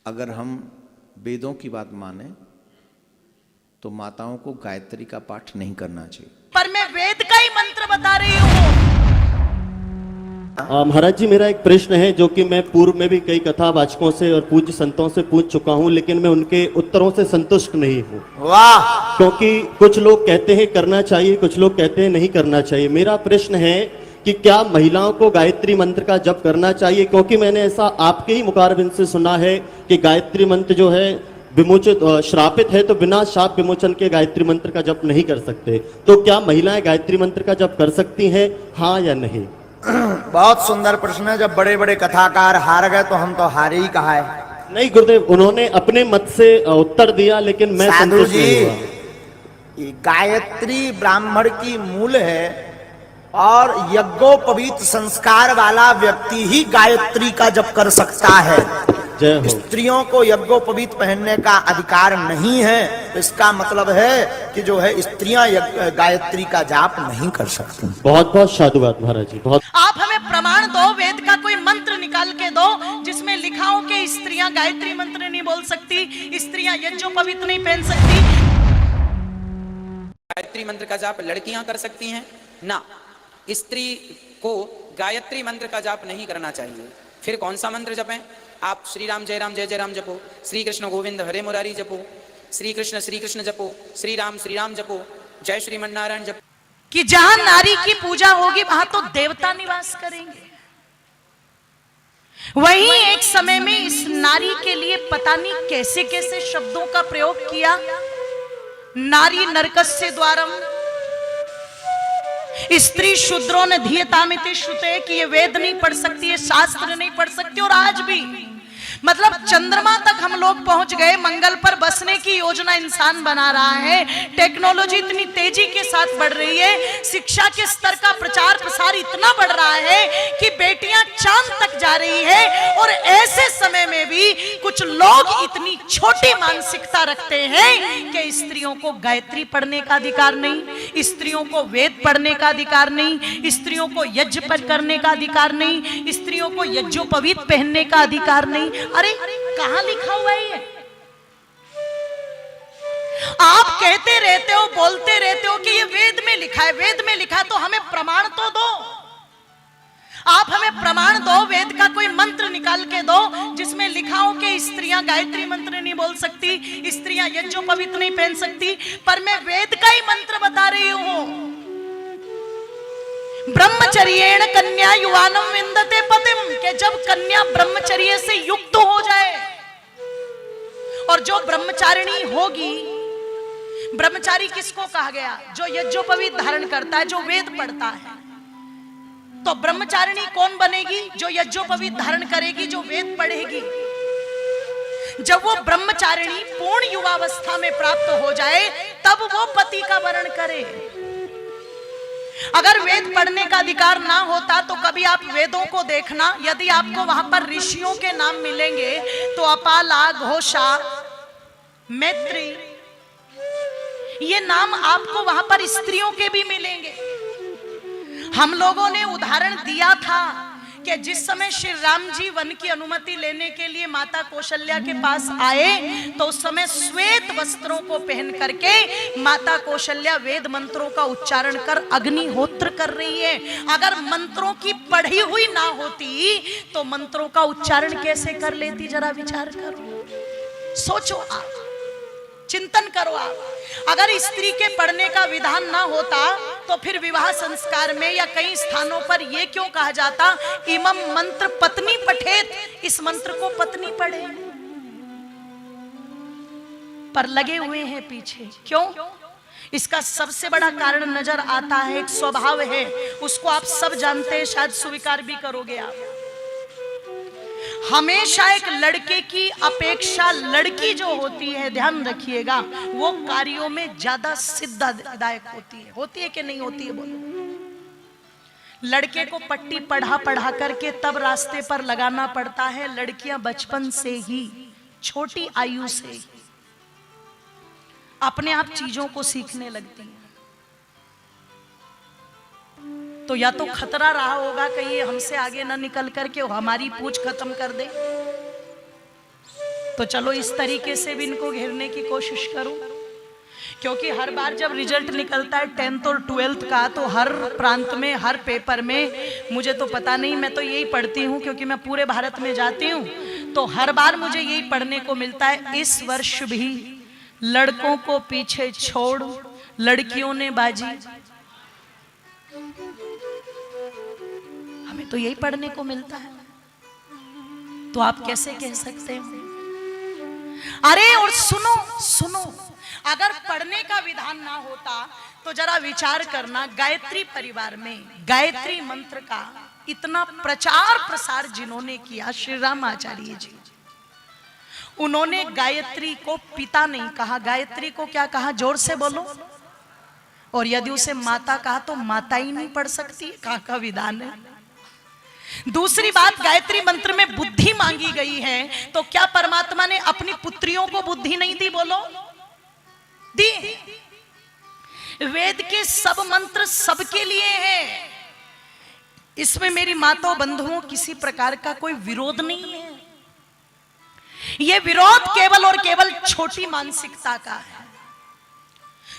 अगर हम वेदों की बात माने तो माताओं को गायत्री का पाठ नहीं करना चाहिए। पर मैं वेद का ही मंत्र बता रही हूँ। महाराज जी, मेरा एक प्रश्न है जो कि मैं पूर्व में भी कई कथावाचकों से और पूज्य संतों से पूछ चुका हूं, लेकिन मैं उनके उत्तरों से संतुष्ट नहीं हूं। वाह! क्योंकि कुछ लोग कहते हैं करना चाहिए, कुछ लोग कहते हैं नहीं करना चाहिए। मेरा प्रश्न है कि क्या महिलाओं को गायत्री मंत्र का जप करना चाहिए? क्योंकि मैंने ऐसा आपके ही मुखारबिंद से सुना है कि गायत्री मंत्र जो है विमोचित श्रापित है, तो बिना शाप विमोचन के गायत्री मंत्र का जप नहीं कर सकते। तो क्या महिलाएं गायत्री मंत्र का जप कर सकती हैं, हाँ या नहीं? बहुत सुंदर प्रश्न है। जब बड़े बड़े कथाकार हार गए तो हम तो हारे ही कहा है। नहीं गुरुदेव, उन्होंने अपने मत से उत्तर दिया, लेकिन मैं संतुष्ट नहीं हुआ। गायत्री ब्राह्मण की मूल है और यज्ञोपवीत संस्कार वाला व्यक्ति ही गायत्री का जप कर सकता है। जय हो। स्त्रियों को यज्ञोपवीत पहनने का अधिकार नहीं है, तो इसका मतलब है कि जो है स्त्रियां गायत्री का जाप नहीं कर सकती। बहुत बहुत साधुवाद महाराज जी, बहुत। आप हमें प्रमाण दो, वेद का कोई मंत्र निकाल के दो जिसमें लिखा हो कि स्त्रियां गायत्री मंत्र नहीं बोल सकती, स्त्रियां यज्ञोपवीत नहीं पहन सकती। गायत्री मंत्र का जाप लड़कियां कर सकती हैं ना, स्त्री को गायत्री मंत्र का जाप नहीं करना चाहिए। फिर कौन सा मंत्र जपें? आप श्री राम जय राम जपो, श्री कृष्ण गोविंद हरे मुरारी जपो, श्री कृष्ण जपो, श्री राम जपो, जय श्रीमन नारायण जपो। कि जहां नारी की पूजा होगी वहां तो देवता निवास करेंगे। वहीं एक समय में इस नारी के लिए पता नहीं कैसे कैसे शब्दों का प्रयोग किया। नारी नरकस्य द्वारम, स्त्री शूद्रों ने धीयतामिति श्रुते, कि ये वेद नहीं पढ़ सकती, ये शास्त्र नहीं पढ़ सकती। और आज भी मतलब चंद्रमा तक हम लोग पहुंच गए, मंगल पर बसने की योजना इंसान बना रहा है। टेक्नोलॉजी इतनी तेजी के साथ बढ़ रही है, शिक्षा के स्तर का प्रचार प्रसार इतना बढ़ रहा है कि बेटियां चांद तक जा रही है। और ऐसे समय में भी कुछ लोग इतनी छोटी मानसिकता रखते हैं कि स्त्रियों को गायत्री पढ़ने का अधिकार नहीं, स्त्रियों को वेद पढ़ने का अधिकार नहीं, स्त्रियों को यज्ञ पर करने का अधिकार नहीं, स्त्रियों को यज्ञोपवीत पहनने का अधिकार नहीं। अरे कहां लिखा हुआ है ये? आप कहते रहते हो, बोलते रहते हो कि ये वेद में लिखा है, वेद में लिखा है, तो हमें प्रमाण तो दो। आप हमें प्रमाण दो, वेद का कोई मंत्र निकाल के दो जिसमें लिखा हो कि स्त्रियां गायत्री मंत्र नहीं बोल सकती, स्त्रियां यज्ञोपवीत नहीं पहन सकती। पर मैं वेद का ही मंत्र बता रही हूं। ब्रह्मचर्येण कन्या युवानम विंदते पतिम, के जब कन्या ब्रह्मचर्य से युक्त हो जाए, और जो ब्रह्मचारिणी होगी, ब्रह्मचारी किसको कहा गया? जो यज्ञोपवीत धारण करता है, जो वेद पढ़ता है। तो ब्रह्मचारिणी कौन बनेगी? जो यज्ञोपवीत धारण करेगी, जो वेद पढ़ेगी। जब वो ब्रह्मचारिणी पूर्ण युवावस्था में प्राप्त हो जाए तब वो पति का वरण करे। अगर वेद पढ़ने का अधिकार ना होता तो कभी आप वेदों को देखना, यदि आपको वहां पर ऋषियों के नाम मिलेंगे तो अपाला, घोषा, मैत्री, ये नाम आपको वहां पर स्त्रियों के भी मिलेंगे। हम लोगों ने उदाहरण दिया था कि जिस समय श्री राम जी वन की अनुमति लेने के लिए माता कौशल्या के पास आए तो उस समय श्वेत वस्त्रों को पहन करके माता कौशल्या वेद मंत्रों का उच्चारण कर अग्निहोत्र कर रही है। अगर मंत्रों की पढ़ी हुई ना होती तो मंत्रों का उच्चारण कैसे कर लेती? जरा विचार करो, सोचो, आप चिंतन करो। आप अगर स्त्री के पढ़ने का विधान ना होता तो फिर विवाह संस्कार में या कई स्थानों पर यह क्यों कहा जाता, इमम मंत्र पत्नी पठेत, इस मंत्र को पत्नी पढ़े। पर लगे हुए हैं पीछे, क्यों? इसका सबसे बड़ा कारण नजर आता है, एक स्वभाव है, उसको आप सब जानते हैं, शायद स्वीकार भी करोगे आप। हमेशा एक लड़के की अपेक्षा लड़की जो होती है, ध्यान रखिएगा, वो कार्यों में ज्यादा सिद्धदायक होती है कि नहीं होती है? बोलो। लड़के को पट्टी पढ़ा पढ़ा करके तब रास्ते पर लगाना पड़ता है। लड़कियां बचपन से ही, छोटी आयु से ही अपने आप चीजों को सीखने लगती हैं। तो या तो खतरा रहा होगा कहीं ये हमसे आगे ना निकल करके हमारी पूछ खत्म कर दे, तो चलो इस तरीके से भी इनको घेरने की कोशिश करूं। क्योंकि हर बार जब रिजल्ट निकलता है 10th और 12th का, तो हर प्रांत में, हर पेपर में, मुझे तो पता नहीं, मैं तो यही पढ़ती हूँ क्योंकि मैं पूरे भारत में जाती हूँ, तो हर बार मुझे यही पढ़ने को मिलता है, इस वर्ष भी लड़कों को पीछे छोड़ लड़कियों ने बाजी। हमें तो यही पढ़ने को मिलता है, तो आप कैसे कह सकते हो? अरे और सुनो सुनो, अगर पढ़ने का विधान ना होता तो जरा विचार करना, गायत्री परिवार में गायत्री मंत्र का इतना प्रचार प्रसार जिन्होंने किया, श्री राम आचार्य जी, उन्होंने गायत्री को पिता नहीं कहा, गायत्री को क्या कहा? जोर से बोलो। और यदि उसे माता कहा तो माता ही नहीं पढ़ सकती, कहाँ का विधान है? दूसरी बात, गायत्री मंत्र में बुद्धि मांगी गई है, तो क्या परमात्मा ने अपनी पुत्रियों को बुद्धि नहीं दी? बोलो, दी। वेद के सब मंत्र सबके लिए हैं, इसमें मेरी माताओं बंधुओं किसी प्रकार का कोई विरोध नहीं है। यह विरोध केवल और केवल छोटी मानसिकता का है।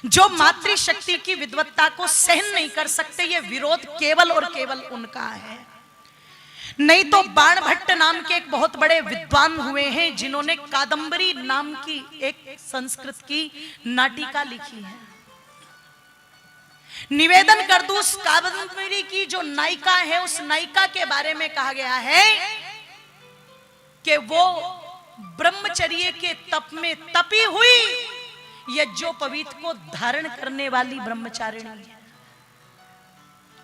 जो मातृशक्ति की विद्वत्ता को सहन नहीं कर सकते, यह विरोध केवल और केवल उनका है। नहीं तो बाणभट्ट नाम के एक बहुत बड़े विद्वान हुए हैं, जिन्होंने कादंबरी नाम की एक संस्कृत की नाटिका लिखी है। निवेदन कर दूं, उस कादंबरी की जो नायिका है, उस नायिका के बारे में कहा गया है कि वो ब्रह्मचर्य के तप में तपी हुई यज्ञोपवीत को धारण करने वाली ब्रह्मचारिणी है।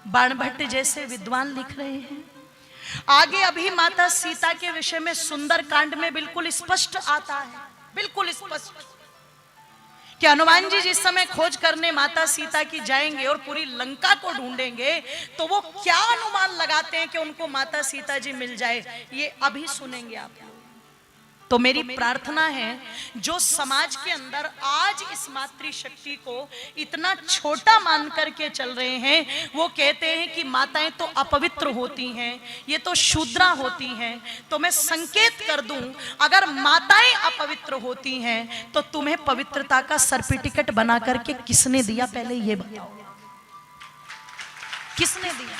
बाणभट्ट जैसे विद्वान लिख रहे हैं। आगे अभी माता सीता के विषय में सुंदर कांड में बिल्कुल स्पष्ट आता है, बिल्कुल स्पष्ट, कि हनुमान जी जिस समय खोज करने माता सीता की जाएंगे और पूरी लंका को ढूंढेंगे, तो वो क्या अनुमान लगाते हैं कि उनको माता सीता जी मिल जाए, ये अभी सुनेंगे आप लोग। तो मेरी प्रार्थना है, जो समाज के अंदर आज इस मातृशक्ति को इतना छोटा मान करके चल रहे हैं, वो कहते हैं कि माताएं तो अपवित्र होती हैं, ये तो शूद्रा होती हैं, तो मैं संकेत कर दूं, अगर माताएं अपवित्र होती हैं तो तुम्हें पवित्रता का सर्टिफिकेट बना करके किसने दिया? पहले ये बताओ, किसने दिया?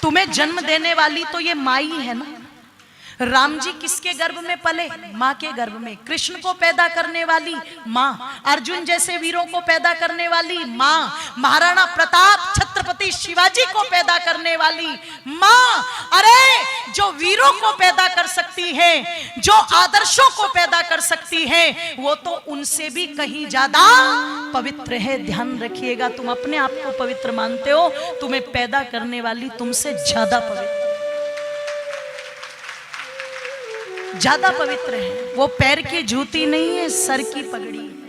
तुम्हें जन्म देने वाली तो ये माँ ही है ना। राम जी किसके गर्भ में पले? माँ के गर्भ में। कृष्ण को पैदा करने वाली माँ, अर्जुन जैसे वीरों को पैदा करने वाली माँ, महाराणा प्रताप, छत्रपति शिवाजी को पैदा करने वाली माँ। अरे जो वीरों को पैदा कर सकती है, जो आदर्शों को पैदा कर सकती है, वो तो उनसे भी कहीं ज्यादा पवित्र है। ध्यान रखिएगा, तुम अपने आप को पवित्र मानते हो, तुम्हें पैदा करने वाली तुमसे ज्यादा पवित्र, ज्यादा पवित्र है। वो पैर की जूती नहीं है, सर की पगड़ी है।